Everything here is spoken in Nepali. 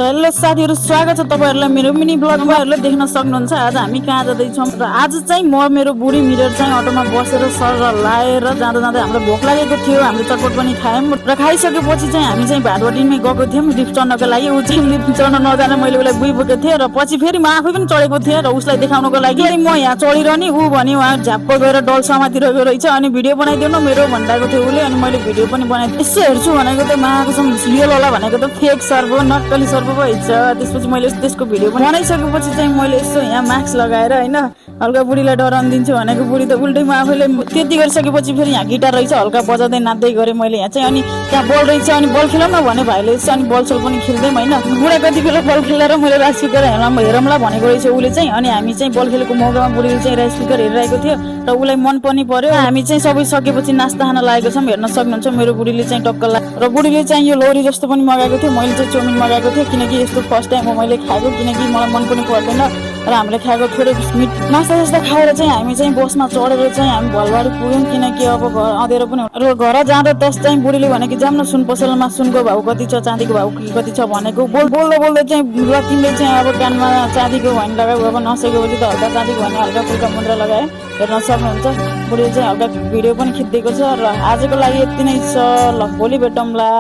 हेलो साथीहरु, स्वागत छ तपाईहरुलाई मेरो मिनी ब्लगमा। हेर्दै देख्न सक्नुहुन्छ आज हामी कहाँ जाँदै छौं र आज चाहिँ म मेरो बुढी मिरर चाहिँ अटोमा बसेर सर लाएर जाँदा जाँदै हामीलाई भोक लागेको थियो। हामीले चटपट पनि खायौं र खाइसकेपछि चाहिँ हामी चाहिँ भाडवटीमै गएको थियौं लिफ्ट चढ्नको लागि। उ चाहिँ लिफ्ट चढ्न नजाने मैले उलाई बुइबोकेको थिएँ र पछि फेरि म आफै पनि चढेको थिएँ र उसलाई देखाउनको लागि म यहाँ चढिरहने। उ भने उहाँ झ्याप्प गएर डल समातिरहेको रहेछ अनि भिडियो बनाइदेऊ न मेरो भन्दाको थियो उले। अनि मैले भिडियो पनि बनाएँ। यसो हेर्छु भनेको त माको रियल होला भनेको त फेक सर्भ हो, नक्कली सर्भ भएछ। त्यसपछि मैले त्यसको भिडियो बनाइसकेपछि चाहिँ मैले यसो यहाँ मास्क लगाएर हैन हल्का बुढीलाई डराउन दिन्छु भनेको बुढी त उल्टै म आफैले त्यति गरिसकेपछि फेरि यहाँ गिटार रहेछ हल्का बजाउँदै नाच्दै गरेँ मैले यहाँ चाहिँ। अनि त्यहाँ बल रहेछ अनि बल खेलौँ न भने भाइले यसो अनि बल पनि खेल्दैम हैन। बुढा कति बेला बल खेलेर मैले राइस कुकर हेरौँला भनेको रहेछ उले चाहिँ। अनि हामी चाहिँ बल खेलेको मौकामा बुढीले चाहिँ राइस कुकर हेरिरहेको थियो र उलाई मन पनि पर्यो। हामी चाहिँ सबै सकेपछि नास्ता खान लागेको छौँ। हेर्न सक्नुहुन्छ मेरो बुढीले चाहिँ टक्क र बुढीले चाहिँ यो लोरी जस्तो पनि मगाएको थियो। मैले चाहिँ चाउमिन मगाएको थिएँ किनकि यस्तो फर्स्ट टाइम हो मैले खाएको, किनकि मलाई मन पनि पर्दैन र हामीले खाएको थोरै मिट नास्ता जस्ता खाएर चाहिँ हामी चाहिँ बसमा चढेर चाहिँ हामी भलबारी पुग्यौँ किनकि अब घर अँधेरो पनि र घर जाँदा तस चाहिँ बुढीले भने कि जाम न सुन पसलमा सुनको भाउ कति छ, चाँदीको भाउ कति छ भनेको। बोल्दै चाहिँ ल तिमीले चाहिँ अब कानमा चाँदीको भनी लगाऊ, अब नसकेपछि त हल्का चाँदीको भने हल्का फुल्का मुद्रा लगाए। हेर्न सक्नुहुन्छ बुढीले चाहिँ हल्का भिडियो पनि खिच्दिएको छ। र आजको लागि यति नै छ। ल भोलि भेटौँला।